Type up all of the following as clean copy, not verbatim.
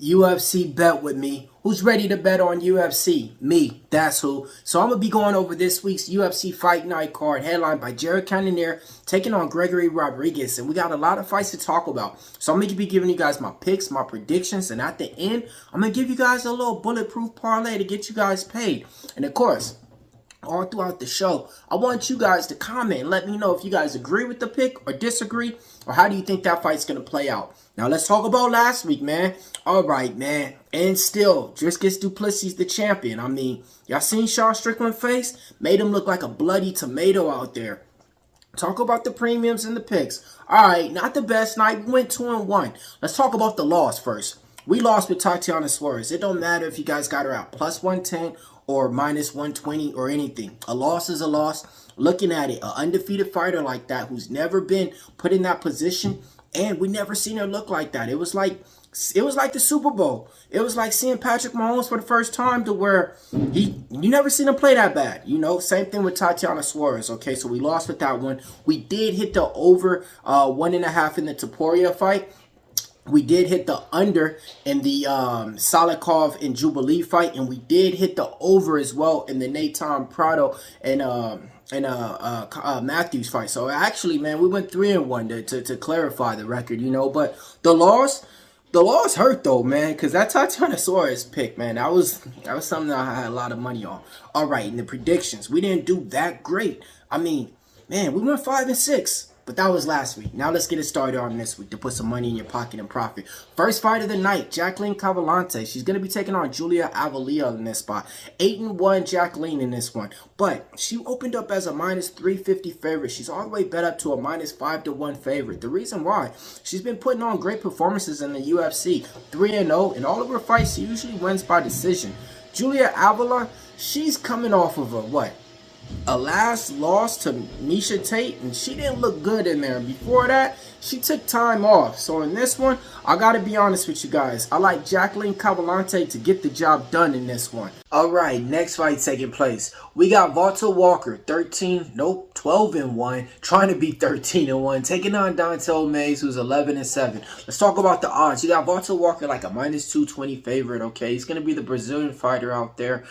UFC bet with me. Who's ready to bet on UFC? Me, that's who. So I'm going to be going over this week's UFC Fight Night card headlined by Cannonier taking on Rodrigues. And we got a lot of fights to talk about. So I'm going to be giving you guys my picks, my predictions. And at the end, I'm going to give you guys a little bulletproof parlay to get you guys paid. And of course, all throughout the show, I want you guys to comment and let me know if you guys agree with the pick or disagree, or how do you think that fight's going to play out. Now, let's talk about last week, man. All right, man. And still, Dricus Du Plessis the champion. I mean, y'all seen Sean Strickland's face? Made him look like a bloody tomato out there. Talk about the premiums and the picks. All right, not the best night. We went 2-1. Let's talk about the loss first. We lost with Tatiana Suarez. It don't matter if you guys got her out plus 110 or minus 120 or anything. A loss is a loss. Looking at it, an undefeated fighter like that who's never been put in that position, and we never seen her look like that. It was like the Super Bowl. It was like seeing Patrick Mahomes for the first time, to where you never seen him play that bad. You know, same thing with Tatiana Suarez. Okay, so we lost with that one. We did hit the over 1.5 in the Topuria fight. We did hit the under in the Salikov and Jubilee fight, and we did hit the over as well in the Nathan Prado and Matthews fight. So actually, man, we went 3-1 to clarify the record, you know. But the loss hurt though, man, because that Tatiana Suarez pick, man, that was something that I had a lot of money on. All right, and the predictions, we didn't do that great. I mean, man, we went 5-6. But that was last week. Now let's get it started on this week to put some money in your pocket and profit. First fight of the night, Jacqueline Cavalante. She's going to be taking on Julia Avila in this spot. 8-1 Jacqueline in this one. But she opened up as a minus 350 favorite. She's all the way bet up to a minus 5-1 favorite. The reason why, she's been putting on great performances in the UFC. 3-0. In all of her fights, she usually wins by decision. Julia Avila, she's coming off of a last loss to Misha Tate, and she didn't look good in there. Before that, she took time off. So in this one, I gotta be honest with you guys, I like Jacqueline Cavalante to get the job done in this one. Alright, next fight taking place. We got Walter Walker, 12-1, trying to be 13-1, taking on Dontel Mays, who's 11-7. Let's talk about the odds. You got Walter Walker like a minus 220 favorite, okay? He's gonna be the Brazilian fighter out there.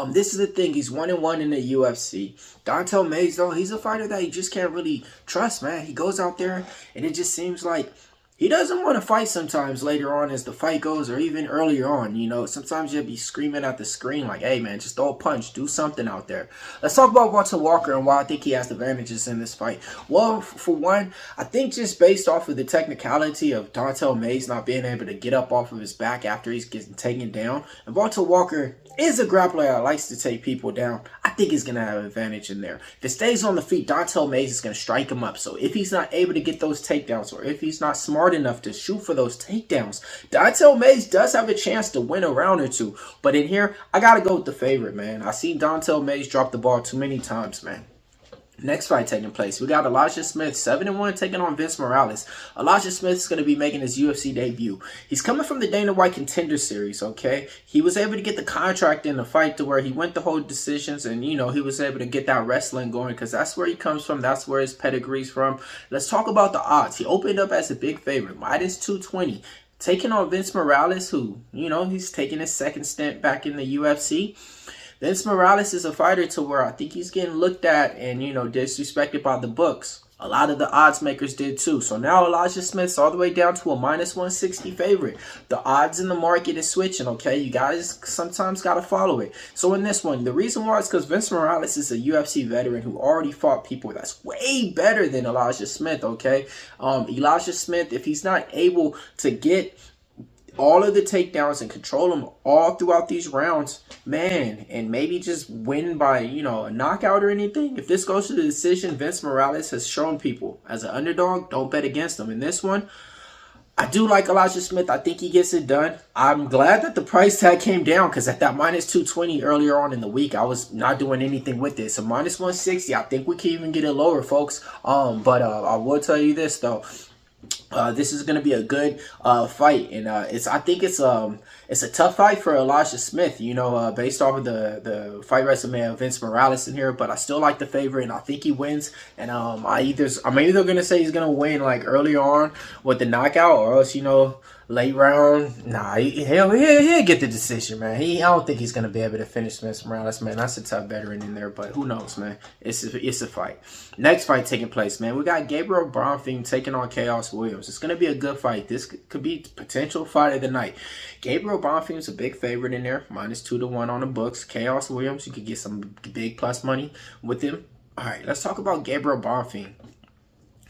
This is the thing, he's 1-1 in the UFC. Dontel Mays, though, he's a fighter that you just can't really trust, man. He goes out there and it just seems like he doesn't want to fight sometimes later on as the fight goes, or even earlier on, you know. Sometimes you'll be screaming at the screen like, hey, man, just throw a punch, do something out there. Let's talk about Walter Walker and why I think he has advantages in this fight. Well, for one, I think just based off of the technicality of Dontel Mays not being able to get up off of his back after he's getting taken down. And Walter Walker is a grappler that likes to take people down. I think he's going to have an advantage in there. If it stays on the feet, Dontel Mays is going to strike him up. So if he's not able to get those takedowns, or if he's not smart enough to shoot for those takedowns, Dontel Mays does have a chance to win a round or two. But in here, I got to go with the favorite, man. I seen Dontel Mays drop the ball too many times, man. Next fight taking place, we got Elijah Smith, 7-1, taking on Vince Morales. Elijah Smith is going to be making his UFC debut. He's coming from the Dana White Contender Series, okay? He was able to get the contract in the fight to where he went to hold decisions, and, you know, he was able to get that wrestling going because that's where he comes from. That's where his pedigree's from. Let's talk about the odds. He opened up as a big favorite, minus 220. Taking on Vince Morales, who, you know, he's taking his second stint back in the UFC. Vince Morales is a fighter to where I think he's getting looked at and, you know, disrespected by the books. A lot of the odds makers did too. So now Elijah Smith's all the way down to a minus 160 favorite. The odds in the market is switching, okay? You guys sometimes got to follow it. So in this one, the reason why is because Vince Morales is a UFC veteran who already fought people that's way better than Elijah Smith, okay? Elijah Smith, if he's not able to get all of the takedowns and control them all throughout these rounds, man, and maybe just win by, you know, a knockout or anything. If this goes to the decision, Vince Morales has shown people as an underdog, don't bet against him. In this one, I do like Elijah Smith. I think he gets it done. I'm glad that the price tag came down because at that minus 220 earlier on in the week, I was not doing anything with it. So minus 160, I think we can even get it lower, folks. But I will tell you this, though. This is going to be a good fight, and I think it's a tough fight for Elijah Smith, you know, based off of the fight resume of Vince Morales in here. But I still like the favorite, and I think he wins. And I'm either going to say he's going to win like earlier on with the knockout, or else, you know, Late round, nah, he'll get the decision, man. I don't think he's gonna be able to finish Smith Morales, man. That's a tough veteran in there, but who knows, man? It's a fight. Next fight taking place, man. We got Gabriel Bonfim taking on Chaos Williams. It's gonna be a good fight. This could be potential fight of the night. Gabriel Bonfim's a big favorite in there, -2-1 on the books. Chaos Williams, you could get some big plus money with him. All right, let's talk about Gabriel Bonfim.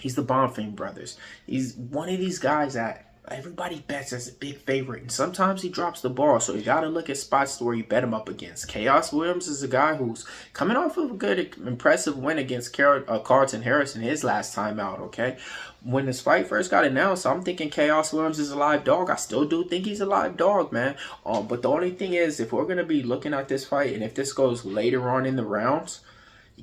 He's the Bonfim brothers. He's one of these guys that everybody bets as a big favorite, and sometimes he drops the ball, so you got to look at spots where you bet him up against. Chaos Williams is a guy who's coming off of a good, impressive win against Carlton Harris in his last time out, okay? When this fight first got announced, I'm thinking Chaos Williams is a live dog. I still do think he's a live dog, man. But the only thing is, if we're going to be looking at this fight, and if this goes later on in the rounds,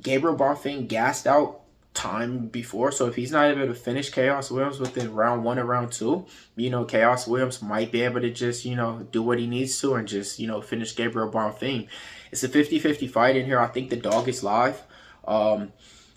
Gabriel Bonfim gassed out time before, so if he's not able to finish Chaos Williams within round 1 or round 2, you know, Chaos Williams might be able to just, you know, do what he needs to and just, you know, finish Gabriel Bonfim. It's a 50-50 fight in here. I think the dog is live. And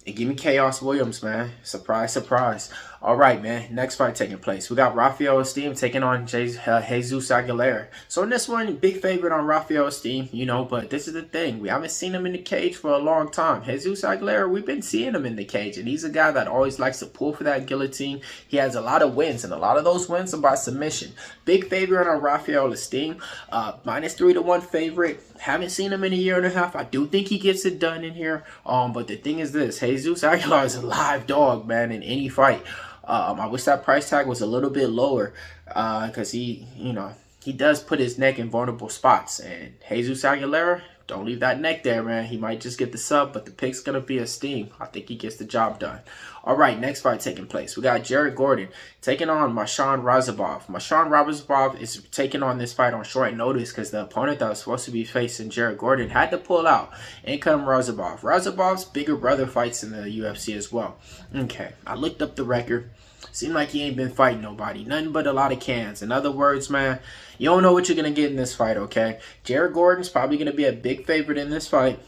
give me Chaos Williams, man. Surprise, surprise. All right, man. Next fight taking place. We got Rafael Esteem taking on Jesus Aguilera. So in this one, big favorite on Rafael Esteem, you know, but this is the thing. We haven't seen him in the cage for a long time. Jesus Aguilera, we've been seeing him in the cage, and he's a guy that always likes to pull for that guillotine. He has a lot of wins, and a lot of those wins are by submission. Big favorite on Rafael Esteem. -3-1 favorite. Haven't seen him in a year and a half. I do think he gets it done in here. But the thing is this. Jesus Aguilera is a live dog, man, in any fight. I wish that price tag was a little bit lower because he, you know, he does put his neck in vulnerable spots. And Jesus Aguilera, don't leave that neck there, man. He might just get the sub, but the pick's going to be Esteem. I think he gets the job done. All right, next fight taking place. We got Jared Gordon taking on Mashan Razabov. Mashan Razabov is taking on this fight on short notice because the opponent that was supposed to be facing Jared Gordon had to pull out. In come Razabov. Razabov's bigger brother fights in the UFC as well. Okay, I looked up the record. Seemed like he ain't been fighting nobody. Nothing but a lot of cans. In other words, man, you don't know what you're going to get in this fight, okay? Jared Gordon's probably going to be a big favorite in this fight.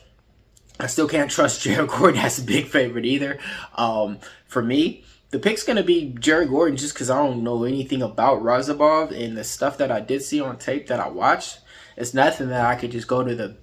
I still can't trust Jared Gordon as a big favorite either. For me, the pick's going to be Jared Gordon just because I don't know anything about Razabov, and the stuff that I did see on tape that I watched, it's nothing that I could just go to the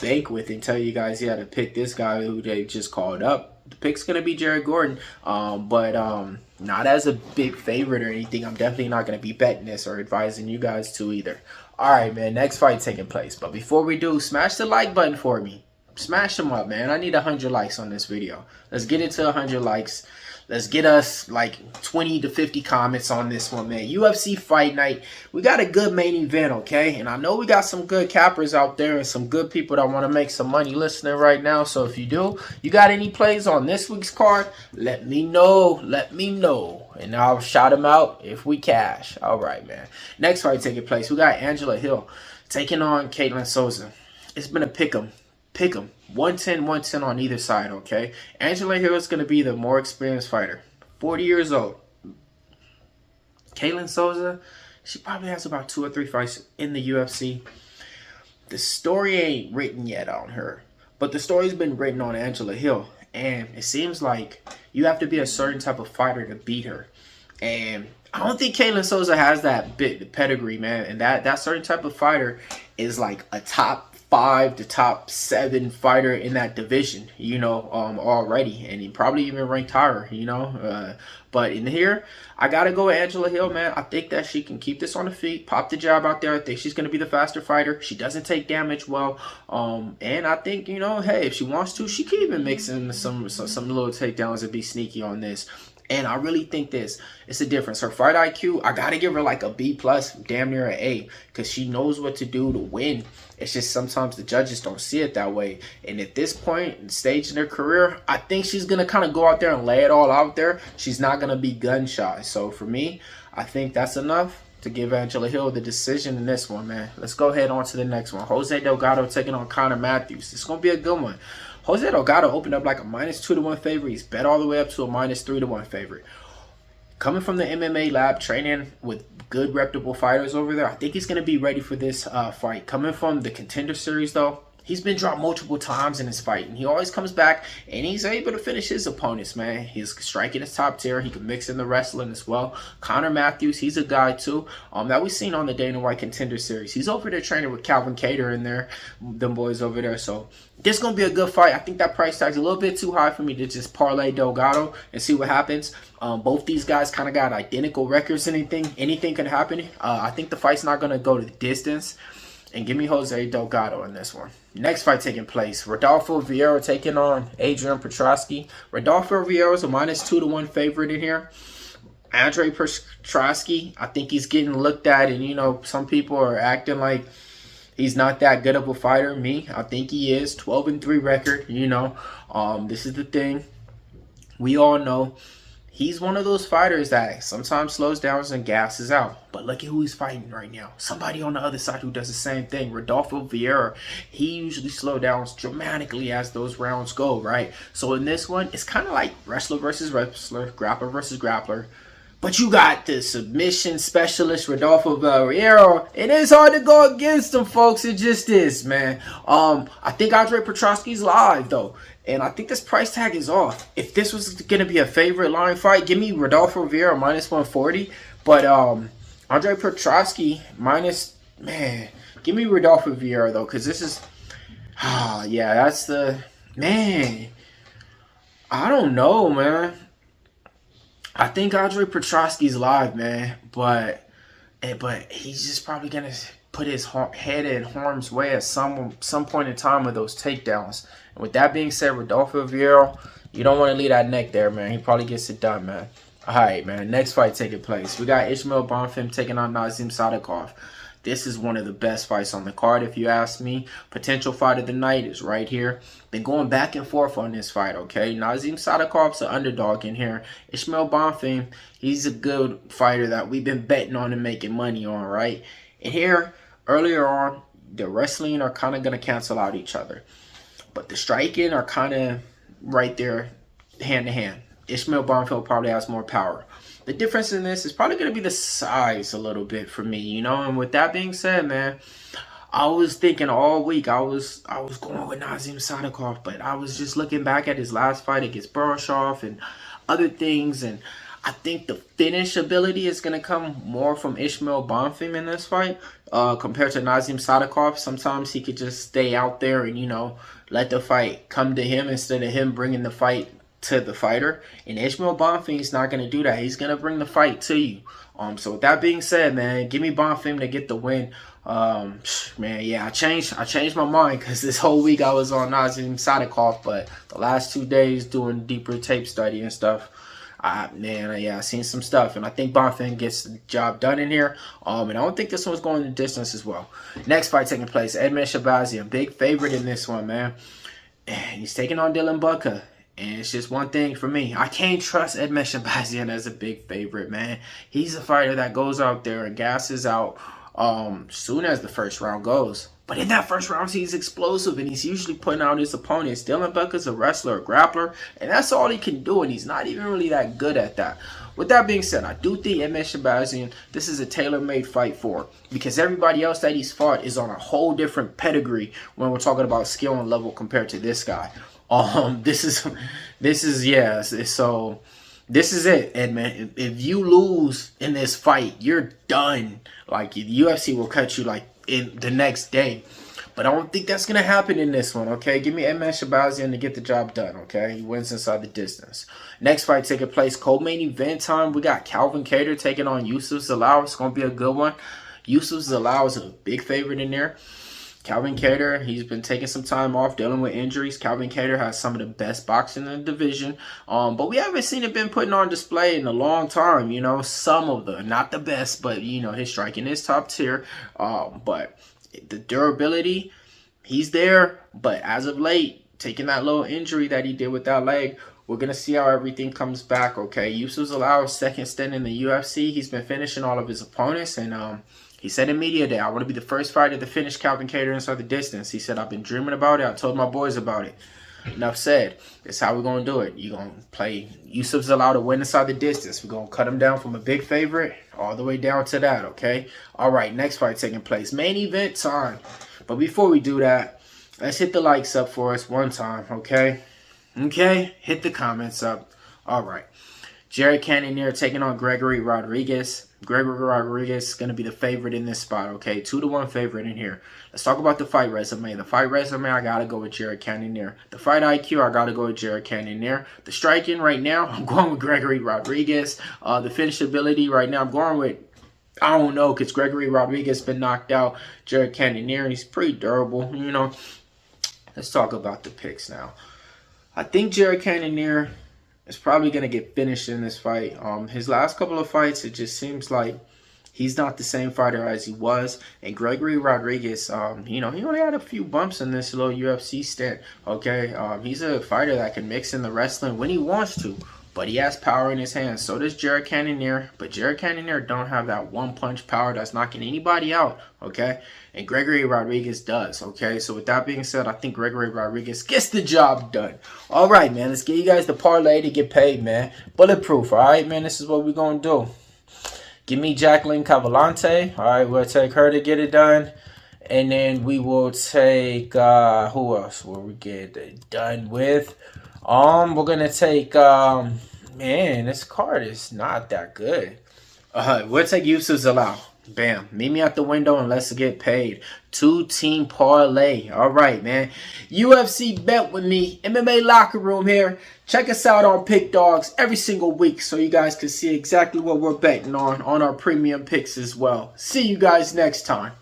bank with and tell you guys, yeah, to pick this guy who they just called up. The pick's going to be Jared Gordon, but not as a big favorite or anything. I'm definitely not going to be betting this or advising you guys to either. All right, man, next fight taking place. But before we do, smash the like button for me. Smash them up, man. I need 100 likes on this video. Let's get it to 100 likes. Let's get us like 20 to 50 comments on this one, man. UFC Fight Night. We got a good main event, okay? And I know we got some good cappers out there and some good people that want to make some money listening right now. So if you do, you got any plays on this week's card, let me know. Let me know. And I'll shout them out if we cash. All right, man. Next fight taking place. We got Angela Hill taking on Caitlin Souza. It's been a pick 'em. Pick 'em. 110 on either side, okay? Angela Hill is going to be the more experienced fighter. 40 years old. Caitlin Souza, she probably has about 2 or 3 fights in the UFC. The story ain't written yet on her, but the story's been written on Angela Hill. And it seems like you have to be a certain type of fighter to beat her. And I don't think Caitlin Souza has that bit pedigree, man. And that certain type of fighter is like a top 5 to top 7 fighter in that division, you know, already, and he probably even ranked higher, you know. But in here, I gotta go with Angela Hill, man. I think that she can keep this on the feet, pop the jab out there. I think she's gonna be the faster fighter. She doesn't take damage well, and I think, you know, hey, if she wants to, she can even mix in some little takedowns and be sneaky on this. And I really think it's a difference. Her fight IQ, I got to give her like a B+, damn near an A, because she knows what to do to win. It's just sometimes the judges don't see it that way. And at this point, stage in her career, I think she's going to kind of go out there and lay it all out there. She's not going to be gun shy. So for me, I think that's enough to give Angela Hill the decision in this one, man. Let's go ahead on to the next one. Jose Delgado taking on Connor Matthews. It's going to be a good one. Jose Delgado opened up like a -2-1 favorite. He's bet all the way up to a -3-1 favorite. Coming from the MMA lab, training with good reputable fighters over there, I think he's going to be ready for this fight. Coming from the Contender Series, though, he's been dropped multiple times in his fight, and he always comes back, and he's able to finish his opponents, man. He's striking his top tier. He can mix in the wrestling as well. Connor Matthews, he's a guy too, that we've seen on the Dana White Contender Series. He's over there training with Calvin Kattar in there, them boys over there. So this is going to be a good fight. I think that price tag's a little bit too high for me to just parlay Delgado and see what happens. Both these guys kind of got identical records. Anything can happen. I think the fight's not going to go to the distance. And give me Jose Delgado in this one. Next fight taking place. Rodolfo Vieira taking on Adrian Petroski. Rodolfo Vieira is a -2-1 favorite in here. Andre Petroski, I think he's getting looked at, and, you know, some people are acting like he's not that good of a fighter. Me, I think he is. 12-3 record, you know. This is the thing. We all know he's one of those fighters that sometimes slows down and gasses out. But look at who he's fighting right now. Somebody on the other side who does the same thing. Rodolfo Vieira, he usually slows down dramatically as those rounds go, right? So in this one, it's kind of like wrestler versus wrestler, grappler versus grappler. But you got the submission specialist, Rodolfo Vieira. It is hard to go against him, folks. It just is, man. I think Andre Petroski's live, though. And I think this price tag is off. If this was going to be a favorite line fight, give me Rodolfo Vieira -140. But Andre Petroski give me Rodolfo Vieira, though. Because this is, yeah, that's the, man. I don't know, man. I think Andre Petroski's live, man, but he's just probably gonna put his head in harm's way at some point in time with those takedowns. And with that being said, Rodolfo Vieira, you don't want to leave that neck there, man. He probably gets it done, man. All right, man. Next fight taking place. We got Ismail Bonfim taking on Nazim Sadikov. This is one of the best fights on the card, if you ask me. Potential fight of the night is right here. Been going back and forth on this fight, okay? Nazim Sadikov's an underdog in here. Ismail Bonfim, he's a good fighter that we've been betting on and making money on, right? And here, earlier on, the wrestling are kind of going to cancel out each other. But the striking are kind of right there, hand to hand. Ismail Bonfim probably has more power. The difference in this is probably going to be the size a little bit for me, you know. And with that being said, man, I was thinking all week I was going with Nazim Sadikov, but I was just looking back at his last fight against Burashov and other things, and I think the finish ability is going to come more from Ismail Bonfim in this fight compared to Nazim Sadikov. Sometimes he could just stay out there and, you know, let the fight come to him instead of him bringing the fight to the fighter. And Ismail Bonfim is not going to do that. He's going to bring the fight to you. So with that being said, man, give me Bonfim to get the win. Man, yeah, I changed my mind because this whole week I was on Nazim Sadikov, but the last 2 days doing deeper tape study and stuff, I seen some stuff, and I think Bonfim gets the job done in here. And I don't think this one's going the distance as well. Next fight taking place, Edmen Shahbazyan, big favorite in this one, man. And he's taking on Dylan Butker. And it's just one thing for me. I can't trust Edmen Shahbazyan as a big favorite, man. He's a fighter that goes out there and gasses out soon as the first round goes. But in that first round, he's explosive, and he's usually putting out his opponents. Dylan Butker's a wrestler, a grappler, and that's all he can do, and he's not even really that good at that. With that being said, I do think Edmen Shahbazyan, this is a tailor-made fight for, because everybody else that he's fought is on a whole different pedigree when we're talking about skill and level compared to this guy. This is it, Edmen. If you lose in this fight, you're done. Like, the UFC will cut you like in the next day. But I don't think that's gonna happen in this one, okay? Give me Edmen Shahbazyan to get the job done, okay? He wins inside the distance. Next fight taking place, co-main event time. We got Calvin Kattar taking on Youssef Zalal. It's gonna be a good one. Youssef Zalal is a big favorite in there. Calvin Kattar, he's been taking some time off dealing with injuries. Calvin Kattar has some of the best boxing in the division. But we haven't seen it been putting on display in a long time, you know. Some of the, not the best, but, you know, his striking is top tier. But the durability, he's there. But as of late, taking that little injury that he did with that leg, we're going to see how everything comes back, okay? Youssef Zalal's second stint in the UFC. He's been finishing all of his opponents, and he said in media day, I want to be the first fighter to finish Calvin Kattar inside the distance. He said, I've been dreaming about it. I told my boys about it. Enough said. That's how we're going to do it. You're going to play Youssef Zalal to win inside the distance. We're going to cut him down from a big favorite all the way down to that, okay? All right, next fight taking place. Main event time. But before we do that, Let's hit the likes up for us one time, okay? Okay, hit the comments up. All right. Jared Cannonier taking on Gregory Rodrigues. Gregory Rodrigues is going to be the favorite in this spot, okay? 2-1 favorite in here. Let's talk about the fight resume. The fight resume, I got to go with Jared Cannonier. The fight IQ, I got to go with Jared Cannonier. The striking right now, I'm going with Gregory Rodrigues. The finishability right now, I'm going with, I don't know, because Gregory Rodrigues been knocked out. Jared Cannonier, he's pretty durable, you know. Let's talk about the picks now. I think Jared Cannonier is probably going to get finished in this fight. His last couple of fights, it just seems like he's not the same fighter as he was. And Gregory Rodrigues, you know, he only had a few bumps in this little UFC stint, okay? He's a fighter that can mix in the wrestling when he wants to, but he has power in his hands. So does Jared Cannonier, but Jared Cannonier don't have that one-punch power that's knocking anybody out, okay? And Gregory Rodrigues does, okay? So with that being said, I think Gregory Rodrigues gets the job done. All right, man, let's get you guys the parlay to get paid, man. Bulletproof, all right, man? This is what we're going to do. Give me Jacqueline Cavalante. All right, we'll take her to get it done. And then we will take, who else will we get it done with? We're going to take, man, this card is not that good. We'll take Yusuf Zalal. Bam. Meet me at the window and let's get paid. 2-team parlay. All right, man. UFC bet with me. MMA locker room here. Check us out on Pick Dawgz every single week so you guys can see exactly what we're betting on our premium picks as well. See you guys next time.